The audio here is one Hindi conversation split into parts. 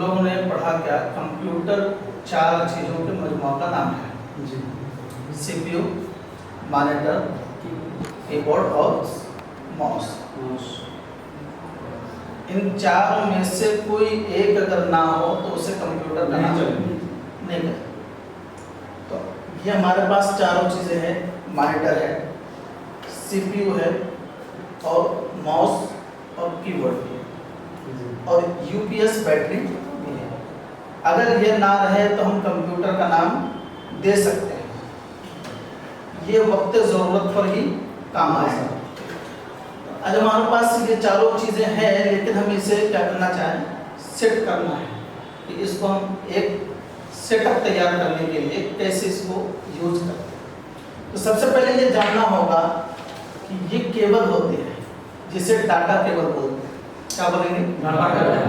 लोगों ने पढ़ा क्या, कंप्यूटर 4 चीज़ों के मजमूआ का नाम है जी। CPU, मॉनिटर, कीबोर्ड और माउस। इन 4 में से कोई एक अगर ना हो तो उसे कंप्यूटर का नाम नहीं है। तो ये हमारे पास चारों चीज़ें हैं, मॉनिटर है, CPU है और माउस और कीबोर्ड भी है और UPS बैटरी भी है। अगर ये ना रहे तो हम कंप्यूटर का नाम दे सकते हैं, ये वक्त ज़रूरत पर ही काम आएगा। आज हमारे पास ये चारों चीज़ें हैं, लेकिन हम इसे क्या करना चाहें, सेट करना है कि इसको हम एक सेटअप तैयार करने के लिए कैसे इसको यूज करते हैं। तो सबसे पहले ये जानना होगा कि ये केबल होते हैं जिसे डाटा केबल बोलते हैं। क्या बोलेंगे?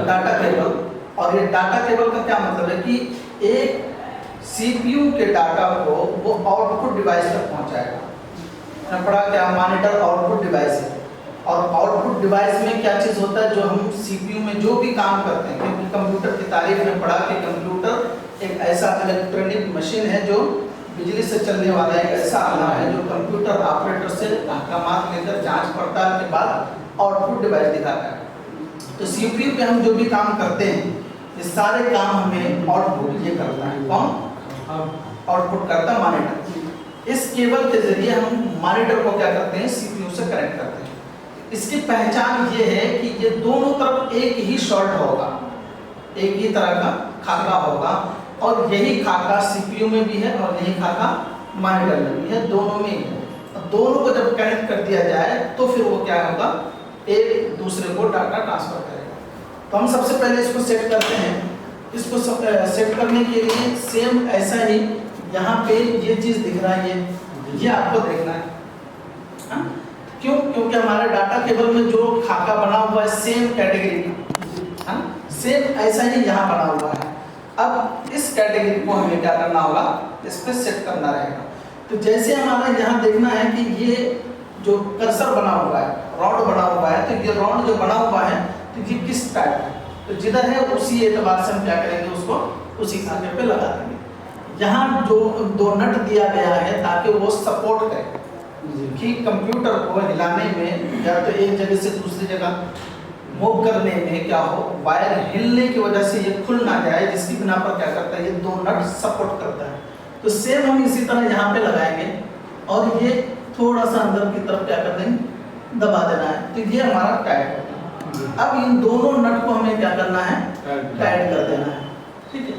Data cable. और ये डाटा केबल का क्या मतलब है कि एक CPU के डाटा को वो आउटपुट डिवाइस तक पहुंचाएगा। पढ़ा क्या, मॉनिटर आउटपुट डिवाइस है और आउटपुट डिवाइस में क्या चीज़ होता है, जो हम CPU में जो भी काम करते हैं, क्योंकि कंप्यूटर की तारीफ में पढ़ा कि कंप्यूटर एक ऐसा इलेक्ट्रॉनिक मशीन है जो बिजली से चलने वाला एक ऐसा आला है जो कंप्यूटर ऑपरेटर से अहकामात लेकर जांच पड़ताल के बाद आउटपुट डिवाइस दिखाता है। तो CPU पे हम जो भी काम करते हैं, ये सारे काम हमें आउटपुट ये करता है। कौन आउटपुट करता है? मॉनिटर। इस केबल के जरिए हम मॉनिटर को क्या करते हैं, CPU से कनेक्ट करते हैं। इसकी पहचान ये है कि ये दोनों तरफ एक ही शॉर्ट होगा, एक ही तरह का खाका होगा और यही खाका CPU में भी है और यही खाका मॉनिटर में भी है, दोनों में ही है। दोनों को जब कनेक्ट कर दिया जाए तो फिर वो क्या होगा, एक दूसरे को डाटा ट्रांसफर करेगा। तो हम सबसे पहले इसको सेट करते हैं। इसको सेट करने के लिए सेम ऐसा ही यहाँ पे ये चीज़ दिख रहा है, ये आपको देखना है। हाँ? क्यों? क्योंकि हमारे डाटा केबल में जो खाका बना हुआ है सेम कैटेगरी का, सेम ऐसा ही यहाँ बना हुआ है। अब इस कैटेगरी को हमें क्या करना होगा, इस पर सेट करना रहेगा। तो जैसे हमारा यहाँ देखना है कि ये जो कर्सर बना हुआ है, रॉड बना हुआ है, तो ये रॉड जो बना हुआ है तो ये किस टाइप है, तो जिधर है उसी एतबार से हम क्या करेंगे, उसको उसी खाके पे लगा देंगे। यहाँ जो 2 नट दिया गया है ताकि वो सपोर्ट करे कि कंप्यूटर को हिलाने में या तो एक जगह से दूसरी जगह मूव करने में क्या हो, वायर हिलने की वजह से ये खुल ना जाए, जिसकी बिना पर क्या करता है, ये 2 नट सपोर्ट करता है। तो सेम हम इसी तरह यहाँ पे लगाएंगे और ये थोड़ा सा अंदर की तरफ क्या कर देंगे, दबा देना है, तो ये हमारा टाइट होगा। अब इन दोनों नट को हमें क्या करना है, टाइट कर देना है। ठीक है,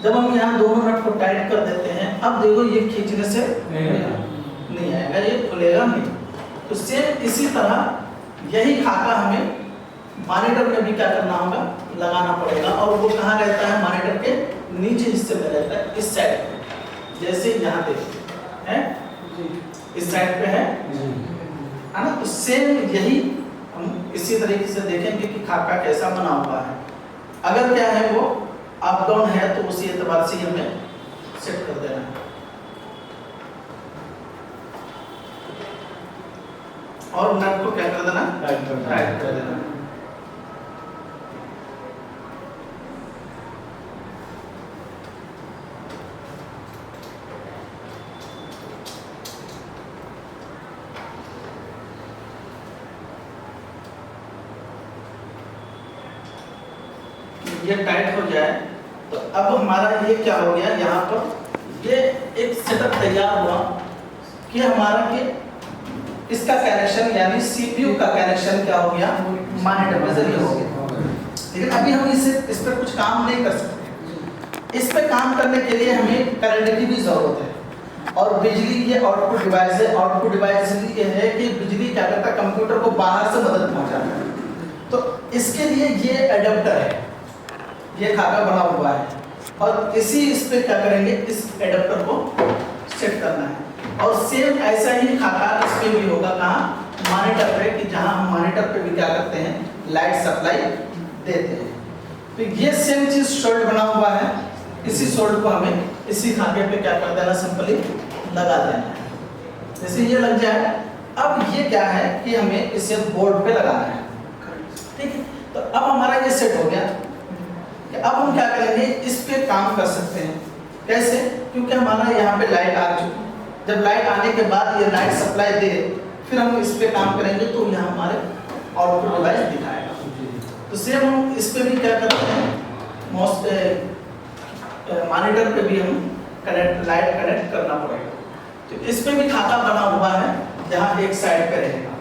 जब हम यहाँ दोनों नट को टाइट कर देते हैं, अब देखो ये खींचने से नहीं आएगा, ये खुलेगा नहीं। तो सेम इसी तरह यही खाका हमें मॉनिटर में भी क्या करना होगा, लगाना पड़ेगा। और वो कहाँ रहता है, मॉनिटर के नीचे हिस्से में रहता है, इस साइड पे। जैसे यहाँ देखिए है, इस साइड पे है ना। तो सेम यही हम इसी तरीके से देखेंगे कि खाका कैसा बना हुआ है। अगर क्या है वो अप डाउन है तो उसी एतबार से हमें सेट कर देना है। और नट को क्या कर देना, टाइट कर देना। ये टाइट हो जाए तो अब हमारा ये क्या हो गया, यहाँ पर ये एक सेटअप तैयार हुआ कि हमारा के इसका कनेक्शन यानी CPU का कनेक्शन क्या हो गया, मॉनिटर के जरिए हो गया। लेकिन अभी हम इस पर कुछ काम नहीं कर सकते। इस पे काम करने के लिए हमें करंट की भी जरूरत है और बिजली ये आउटपुट डिवाइस है। आउटपुट डिवाइस ये है कि बिजली क्या करता है, कंप्यूटर को बाहर से मदद पहुंचाता है। तो इसके लिए ये एडेप्टर है, ये खाका बना हुआ है और इस पे क्या करेंगे, इस एडेप्टर को सेट करना है। और सेम ऐसा ही खाका इस पे भी होगा, कहाँ, मॉनिटर पे, कि जहाँ हम मॉनिटर पे भी क्या करते हैं, लाइट सप्लाई देते हैं। तो ये सेम चीज सोल्ड बना हुआ है, इसी सोल्ड को हमें इसी खाके पे क्या कर देना, सिंपली लगा देना है। जैसे ये लग जाए, अब ये क्या है कि हमें इसे बोर्ड पे लगाना है। ठीक है, तो अब हमारा ये सेट हो गया। अब हम क्या करेंगे, इस पे काम कर सकते हैं। कैसे? क्योंकि हमारा यहाँ पे लाइट आ चुकी है, जब लाइट आने के बाद ये लाइट सप्लाई दे, फिर हम इस पे काम करेंगे तो यहाँ हमारे आउटपुट डिवाइस दिखाएगा। तो सेम हम इस पे भी क्या करते हैं, मॉनिटर पे भी हम लाइट कनेक्ट करना पड़ेगा। तो इस पे भी खाता बना हुआ है, जहाँ एक साइड पे रहेगा,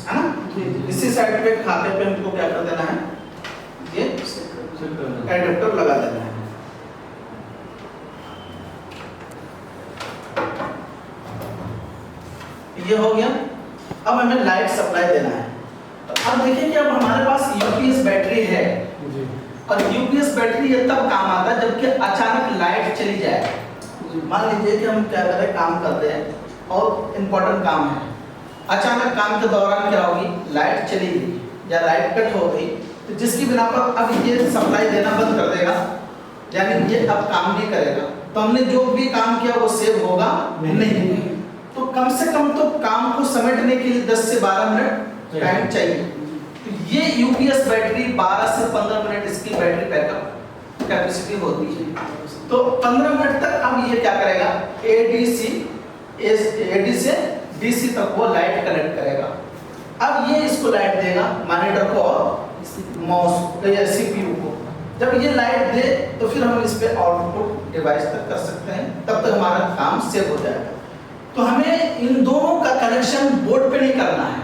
है ना। इसी साइड पे खाते पे हमको क्या कर देना है, ये एडाप्टर लगा देना है। ये हो गया। अब हमें लाइट सप्लाई देना है। तो अब देखिए कि अब हमारे पास यूपीएस बैटरी है, और यूपीएस बैटरी ये तब काम आता है जबकि अचानक लाइट चली जाए। मान लीजिए कि हम क्या कर रहे हैं, काम कर रहे हैं और इम्पोर्टेंट काम है, अचानक काम के दौरान क्या होगी, लाइट चली गई या लाइट कट हो गई, तो जिसकी बिना पर अब ये सप्लाई देना बंद कर देगा, यानी ये अब काम नहीं करेगा। तो हमने जो भी काम किया वो सेव होगा नहीं। तो कम से कम तो काम को समेटने के लिए 10 से 12 मिनट टाइम चाहिए। तो ये यूपीएस बैटरी 12 से 15 मिनट इसकी बैटरी बैकअप कैपेसिटी होती है। तो 15 मिनट तक अब ये क्या करेगा, एडी से डीसी तक वो लाइट कनेक्ट करेगा। अब ये इसको लाइट देगा, मॉनिटर को और माउस या सीपीयू को। जब ये लाइट दे तो फिर हम इस पे आउटपुट डिवाइस तक कर सकते हैं, तब तक हमारा काम सेव हो जाएगा। तो हमें इन दोनों का कनेक्शन बोर्ड पे नहीं करना है,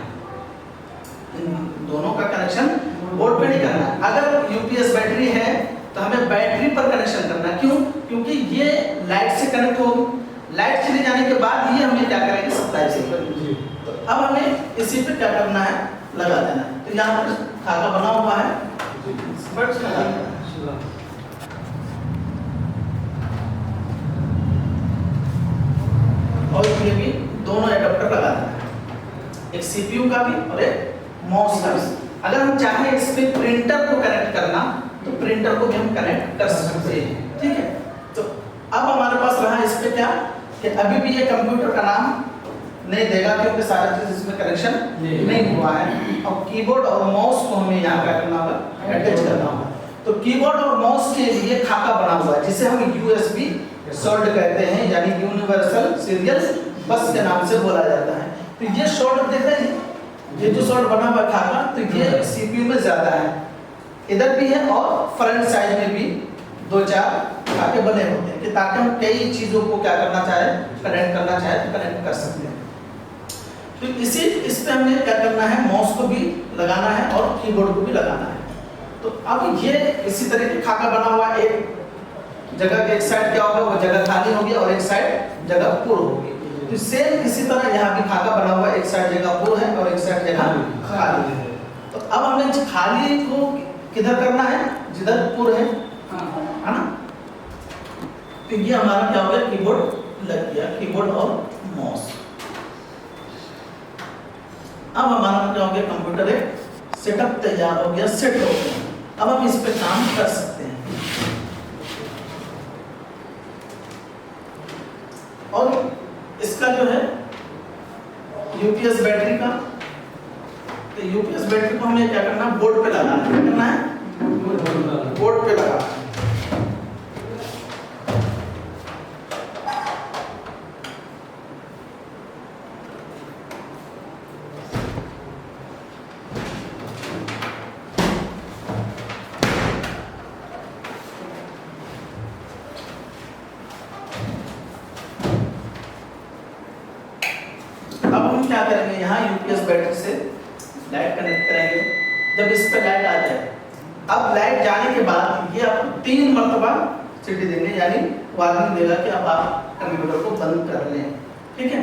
इन दोनों का कनेक्शन बोर्ड पे नहीं करना है। अगर यूपीएस बैटरी है तो हमें बैटरी पर कनेक्शन करना है। क्यों? क्योंकि ये लाइट से कनेक्ट होगी, लाइट चले जाने के बाद ये हमें क्या करेंगे, सप्लाई चाहिए। तो अब हमें इसी पे क्या करना है, लगा देना है। तो यहाँ पर खाका बना हुआ है, बट लगा देना है। और ये भी दोनों एडाप्टर लगा देना है, एक सीपीयू का भी और एक माउस का भी। अगर हम चाहें इस पे प्रिंटर को कनेक्ट करना तो प्रिंटर को भी हम कनेक्ट कर सकते हैं, ठीक है। तो अब हमारे पास रहा इस पे क्या, कि अभी भी ये कंप्यूटर का नाम नहीं देगा क्योंकि सारा चीज इसमें कनेक्शन नहीं हुआ है। और कीबोर्ड और माउस को हमें यहाँ क्या करना होगा, अटैच करना होगा। तो कीबोर्ड और माउस के लिए खाका बना हुआ है, जिसे हम यूएसबी शॉर्ट कहते हैं, यानी यूनिवर्सल सीरियल बस के नाम से बोला जाता है। तो ये शॉर्ट देख रहे हैं, ये जो शॉर्ट बना हुआ खाका, तो ये सीपीयू में ज्यादा है, इधर भी है और फ्रंट साइड में भी 2-4 खाके बने होते हैं, कि ताकि हम कई चीजों को क्या करना चाहे, कनेक्ट करना चाहे तो कनेक्ट कर सकते हैं। तो इस पे हमें क्या करना है, माउस को भी लगाना है और कीबोर्ड को भी लगाना है। तो अब ये इसी तरह की खाका बना हुआ, एक जगह एक साइड क्या होगा, वो जगह खाली होगी और एक साइड जगह पूर्ण होगी। तो सेम इसी तरह यहाँ भी खाका बना हुआ, एक साइड जगह पूर्ण है और एक साइड जगह खाली है। तो अब हमें खाली को किधर करना है, जिधर पूर्ण है ना। तो ये हमारा क्या हो गया, कीबोर्ड लग गया, कीबोर्ड और माउस। अब हमारा क्या हो गया, कंप्यूटर एक सेटअप तैयार हो गया, सेट हो गया। अब हम इस पे काम कर सकते हैं। और इसका जो है यूपीएस बैटरी का, तो यूपीएस बैटरी को हमें क्या करना है, बोर्ड पे लगाना है। क्या करना है, बोर्ड पे लगाना है। अब हम क्या करेंगे, यहाँ यूपीएस बैटरी से लाइट कनेक्ट करेंगे। जब इस पे लाइट आ जाए, अब लाइट जाने के बाद ये आपको 3 मरतबा सीटी देंगे, यानी वार्निंग देगा कि अब आप कंप्यूटर को बंद कर लें, ठीक है।